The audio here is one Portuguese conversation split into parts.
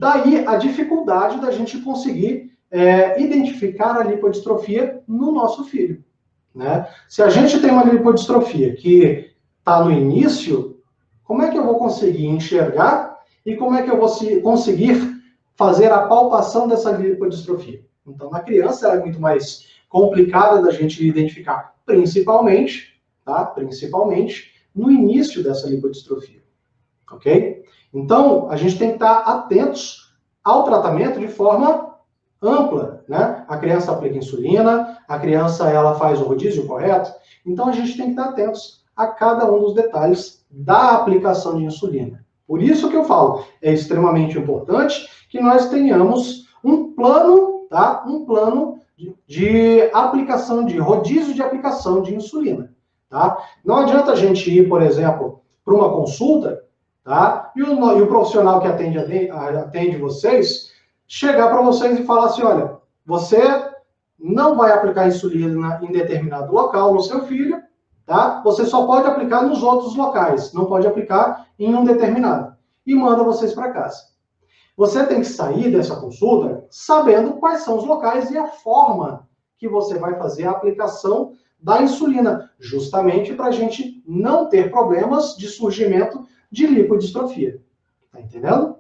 Daí a dificuldade da gente conseguir identificar a lipodistrofia no nosso filho, né? Se a gente tem uma lipodistrofia que está no início, como é que eu vou conseguir enxergar e como é que eu vou conseguir fazer a palpação dessa lipodistrofia? Então, na criança, ela é muito mais complicada da gente identificar, principalmente no início dessa lipodistrofia, ok? Então, a gente tem que estar atentos ao tratamento de forma ampla, né? A criança aplica insulina, a criança ela faz o rodízio correto, então a gente tem que estar atentos a cada um dos detalhes da aplicação de insulina. Por isso que eu falo, é extremamente importante que nós tenhamos um plano, tá? Um plano de aplicação, de rodízio de aplicação de insulina, tá? Não adianta a gente ir, por exemplo, para uma consulta, tá? E o profissional que atende vocês chegar para vocês e falar assim, olha, você não vai aplicar insulina em determinado local no seu filho, tá? Você só pode aplicar nos outros locais, não pode aplicar em um determinado. E manda vocês para casa. Você tem que sair dessa consulta sabendo quais são os locais e a forma que você vai fazer a aplicação da insulina, justamente para a gente não ter problemas de surgimento de lipodistrofia. Tá entendendo?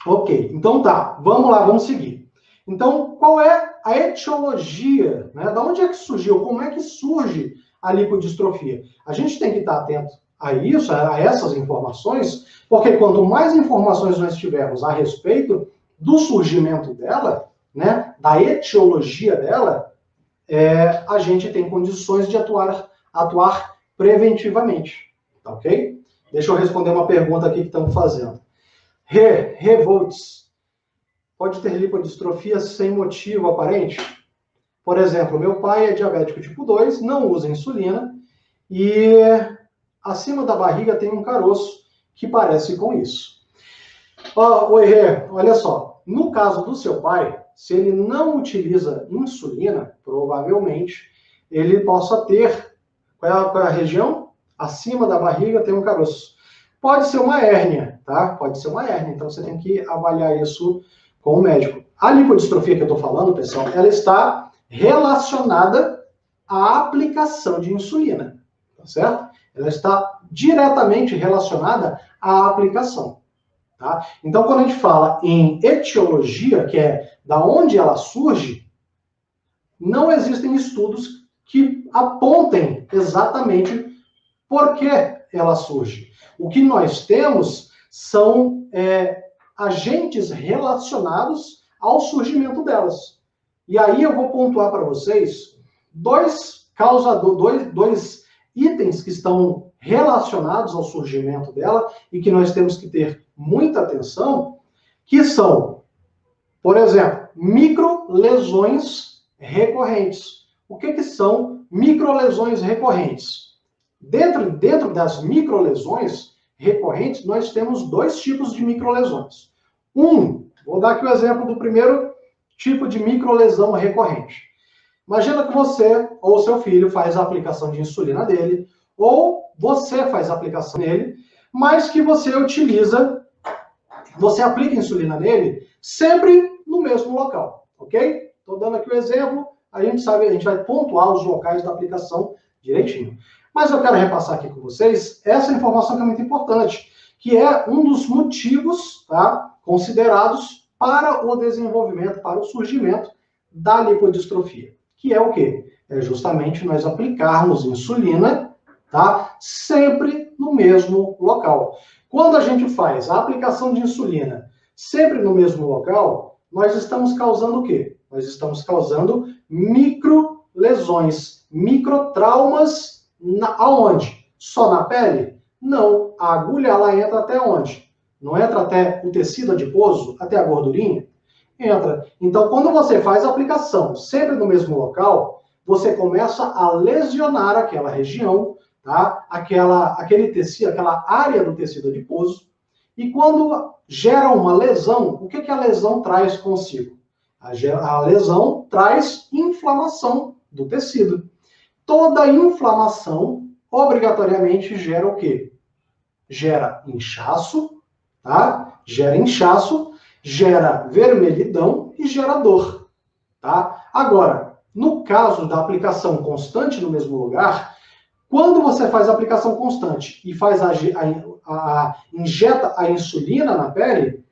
Ok, então tá, vamos lá, vamos seguir. Então, qual é a etiologia, né? Da onde é que surgiu? Como é que surge a lipodistrofia? A gente tem que estar atento a isso, a essas informações, porque quanto mais informações nós tivermos a respeito do surgimento dela, né, da etiologia dela, a gente tem condições de atuar preventivamente, tá ok? Deixa eu responder uma pergunta aqui que estão fazendo. Revolts, pode ter lipodistrofia sem motivo aparente? Por exemplo, meu pai é diabético tipo 2, não usa insulina e acima da barriga tem um caroço que parece com isso. Oi, Rê, olha só, no caso do seu pai, se ele não utiliza insulina, provavelmente ele possa ter, qual é a região? Acima da barriga tem um caroço. Pode ser uma hérnia, tá? Pode ser uma hérnia, então você tem que avaliar isso com o médico. A lipodistrofia que eu estou falando, pessoal, ela está relacionada à aplicação de insulina, tá certo? Ela está diretamente relacionada à aplicação, tá? Então, quando a gente fala em etiologia, que é da onde ela surge, não existem estudos que apontem exatamente por que ela surge. O que nós temos são agentes relacionados ao surgimento delas. E aí eu vou pontuar para vocês dois itens que estão relacionados ao surgimento dela e que nós temos que ter muita atenção, que são, por exemplo, microlesões recorrentes. O que são microlesões recorrentes? Dentro das microlesões recorrentes, nós temos dois tipos de microlesões. Vou dar aqui o exemplo do primeiro tipo de microlesão recorrente. Imagina que você ou seu filho faz a aplicação de insulina dele, ou você faz a aplicação nele, mas que você aplica insulina nele sempre no mesmo local, ok? Estou dando aqui o exemplo, a gente vai pontuar os locais da aplicação direitinho. Mas eu quero repassar aqui com vocês essa informação que é muito importante, que é um dos motivos, tá, considerados para o desenvolvimento, para o surgimento da lipodistrofia, que é o quê? É justamente nós aplicarmos insulina, tá, sempre no mesmo local. Quando a gente faz a aplicação de insulina sempre no mesmo local, nós estamos causando o quê? Nós estamos causando microlesões, microtraumas, aonde? Só na pele? Não. A agulha, ela entra até onde? Não entra até o tecido adiposo, até a gordurinha? Entra. Então, quando você faz a aplicação sempre no mesmo local, você começa a lesionar aquela região, tá? Aquele tecido, aquela área do tecido adiposo. E quando gera uma lesão, o que a lesão traz consigo? A lesão traz inflamação do tecido. Toda inflamação obrigatoriamente gera o quê? Gera inchaço, tá? Gera inchaço, gera vermelhidão e gera dor, tá? Agora, no caso da aplicação constante no mesmo lugar, quando você faz a aplicação constante e faz injeta a insulina na pele,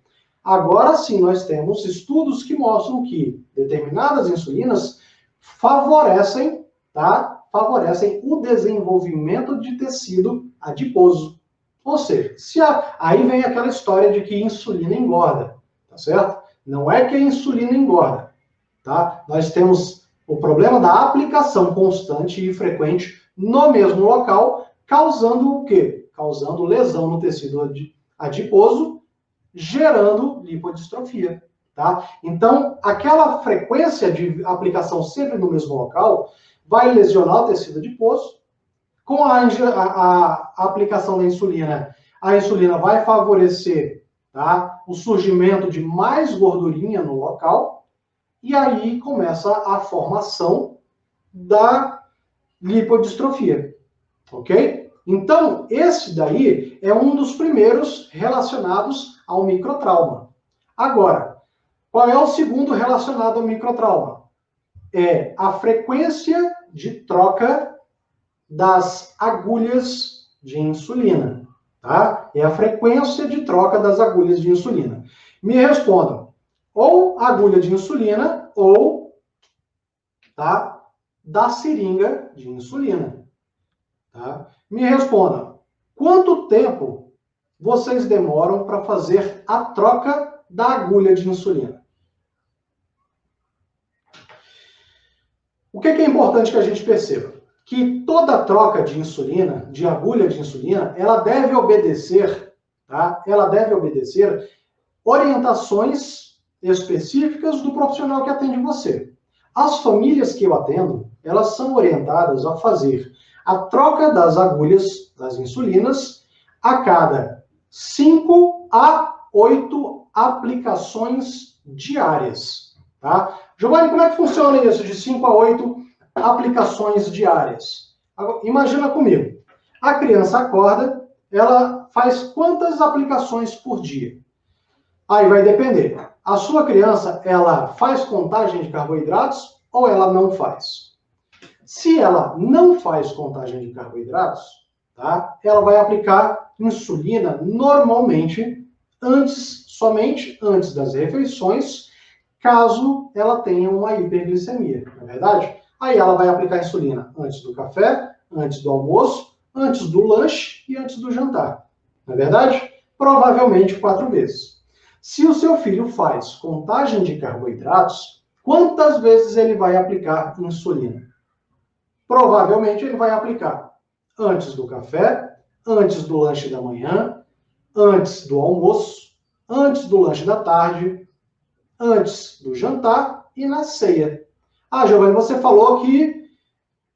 agora sim nós temos estudos que mostram que determinadas insulinas favorecem, tá? Favorecem o desenvolvimento de tecido adiposo. Ou seja, aí vem aquela história de que insulina engorda, tá certo? Não é que a insulina engorda, tá? Nós temos o problema da aplicação constante e frequente no mesmo local, causando o quê? Causando lesão no tecido adiposo, gerando lipodistrofia, tá? Então, aquela frequência de aplicação sempre no mesmo local vai lesionar o tecido adiposo. Com a aplicação da insulina, a insulina vai favorecer, tá, o surgimento de mais gordurinha no local, e aí começa a formação da lipodistrofia, ok? Então, esse daí é um dos primeiros relacionados ao microtrauma. Agora, qual é o segundo relacionado ao microtrauma? É a frequência de troca das agulhas de insulina, tá? É a frequência de troca das agulhas de insulina. Me respondam, ou agulha de insulina ou, tá, da seringa de insulina, tá? Me respondam, quanto tempo vocês demoram para fazer a troca da agulha de insulina? O que é importante que a gente perceba? Que toda troca de insulina, de agulha de insulina, ela deve obedecer, tá? Ela deve obedecer orientações específicas do profissional que atende você. As famílias que eu atendo, elas são orientadas a fazer a troca das agulhas das insulinas a cada 5 a 8 aplicações diárias, tá? Giovanni, como é que funciona isso de 5 a 8 aplicações diárias? Agora, imagina comigo. A criança acorda, ela faz quantas aplicações por dia? Aí vai depender. A sua criança, ela faz contagem de carboidratos ou ela não faz? Se ela não faz contagem de carboidratos, tá? Ela vai aplicar insulina normalmente somente antes das refeições, caso ela tenha uma hiperglicemia, não é verdade? Aí ela vai aplicar insulina antes do café, antes do almoço, antes do lanche e antes do jantar, não é verdade? Provavelmente 4 vezes. Se o seu filho faz contagem de carboidratos, quantas vezes ele vai aplicar insulina? Provavelmente ele vai aplicar antes do café, antes do lanche da manhã, antes do almoço, antes do lanche da tarde, antes do jantar e na ceia. Ah, Giovanni, você falou que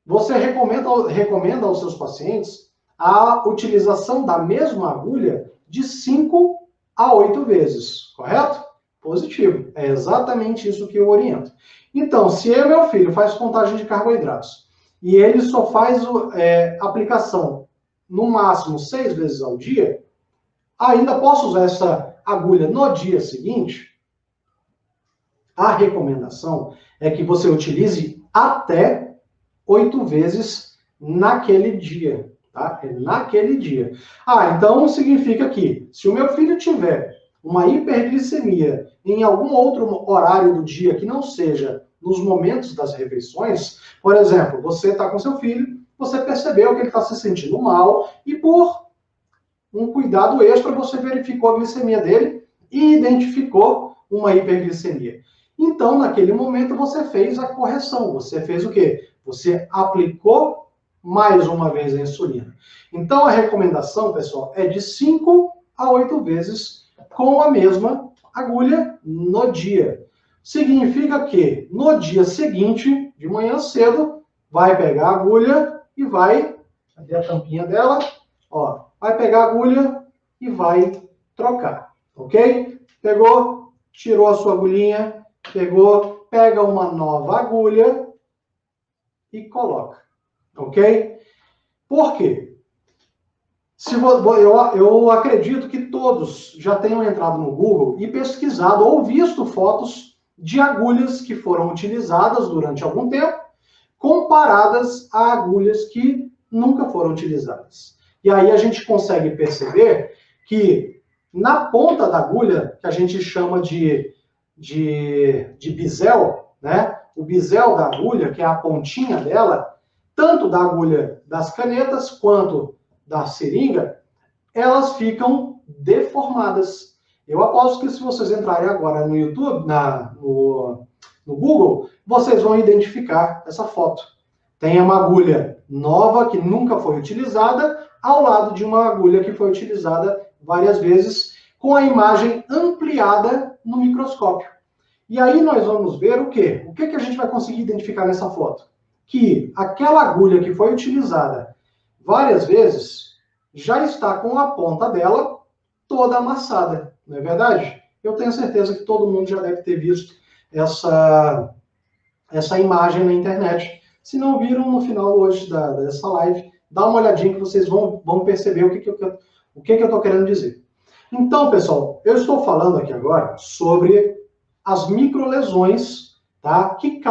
você recomenda aos seus pacientes a utilização da mesma agulha de 5 a 8 vezes, correto? Positivo. É exatamente isso que eu oriento. Então, se meu filho faz contagem de carboidratos e ele só faz aplicação no máximo 6 vezes ao dia, ainda posso usar essa agulha no dia seguinte? A recomendação é que você utilize até 8 vezes naquele dia, tá? É naquele dia. Ah, então significa que se o meu filho tiver uma hiperglicemia em algum outro horário do dia que não seja nos momentos das refeições, por exemplo, você está com seu filho, você percebeu que ele está se sentindo mal e por um cuidado extra você verificou a glicemia dele e identificou uma hiperglicemia. Então, naquele momento, você fez a correção. Você fez o quê? Você aplicou mais uma vez a insulina. Então, a recomendação, pessoal, é de 5 a 8 vezes com a mesma agulha no dia. Significa que no dia seguinte, de manhã cedo, vai pegar a agulha e vai, cadê a tampinha dela? Ó, vai pegar a agulha e vai trocar, ok? Pegou, tirou a sua agulhinha, pega uma nova agulha e coloca, ok? Por quê? Eu acredito que todos já tenham entrado no Google e pesquisado ou visto fotos de agulhas que foram utilizadas durante algum tempo, comparadas a agulhas que nunca foram utilizadas. E aí a gente consegue perceber que na ponta da agulha, que a gente chama de bisel, né? O bisel da agulha, que é a pontinha dela, tanto da agulha das canetas quanto da seringa, elas ficam deformadas. Eu aposto que se vocês entrarem agora no YouTube, no Google, vocês vão identificar essa foto. Tem uma agulha nova que nunca foi utilizada, ao lado de uma agulha que foi utilizada várias vezes, com a imagem ampliada no microscópio. E aí nós vamos ver o quê? O que a gente vai conseguir identificar nessa foto? Que aquela agulha que foi utilizada várias vezes já está com a ponta dela toda amassada, não é verdade? Eu tenho certeza que todo mundo já deve ter visto essa imagem na internet. Se não viram, no final hoje dessa live, dá uma olhadinha que vocês vão perceber o que eu estou querendo dizer. Então, pessoal, eu estou falando aqui agora sobre as microlesões, tá, que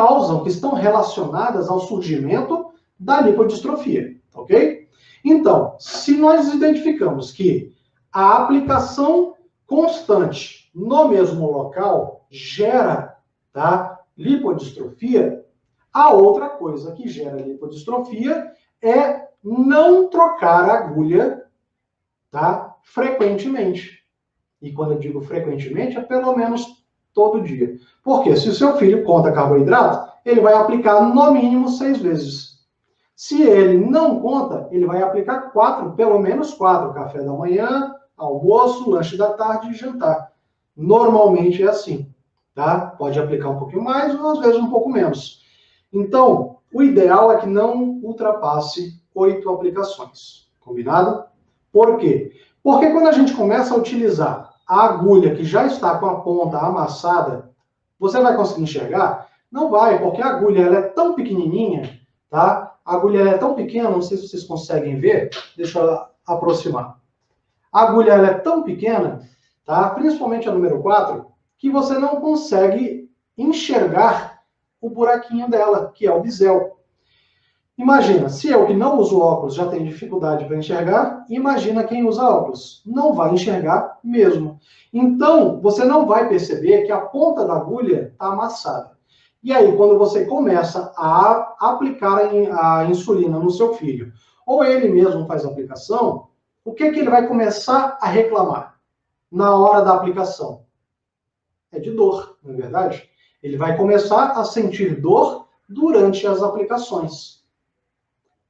estão relacionadas ao surgimento da lipodistrofia, ok? Então, se nós identificamos que a aplicação constante no mesmo local gera, tá, lipodistrofia, a outra coisa que gera lipodistrofia é não trocar a agulha, tá, frequentemente. E quando eu digo frequentemente, é pelo menos todo dia. Porque se o seu filho conta carboidrato, ele vai aplicar no mínimo 6 vezes. Se ele não conta, ele vai aplicar 4, pelo menos 4. Café da manhã, almoço, lanche da tarde e jantar. Normalmente é assim, tá? Pode aplicar um pouquinho mais ou às vezes um pouco menos. Então, o ideal é que não ultrapasse 8 aplicações. Combinado? Por quê? Porque quando a gente começa a utilizar a agulha que já está com a ponta amassada, você vai conseguir enxergar? Não vai, porque a agulha ela é tão pequenininha, tá? A agulha ela é tão pequena, não sei se vocês conseguem ver, deixa eu aproximar. A agulha ela é tão pequena, tá? Principalmente a número 4, que você não consegue enxergar o buraquinho dela, que é o bisel. Imagina, se eu que não uso óculos já tenho dificuldade para enxergar, imagina quem usa óculos. Não vai enxergar mesmo. Então, você não vai perceber que a ponta da agulha está amassada. E aí, quando você começa a aplicar a insulina no seu filho, ou ele mesmo faz a aplicação, o que ele vai começar a reclamar na hora da aplicação? É de dor, não é verdade? Ele vai começar a sentir dor durante as aplicações.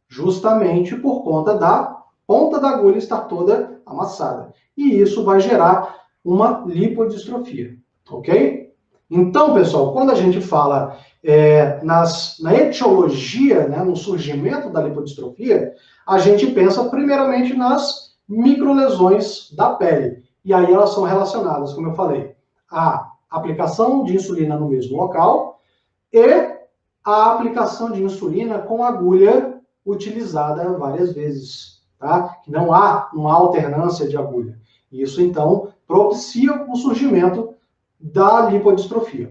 Justamente por conta da ponta da agulha estar toda amassada. E isso vai gerar uma lipodistrofia, ok? Então, pessoal, quando a gente fala na etiologia, né, no surgimento da lipodistrofia, a gente pensa primeiramente nas microlesões da pele. E aí elas são relacionadas, como eu falei, à aplicação de insulina no mesmo local e a aplicação de insulina com agulha utilizada várias vezes, tá? Que não há uma alternância de agulha. Isso, então, propicia o surgimento da lipodistrofia.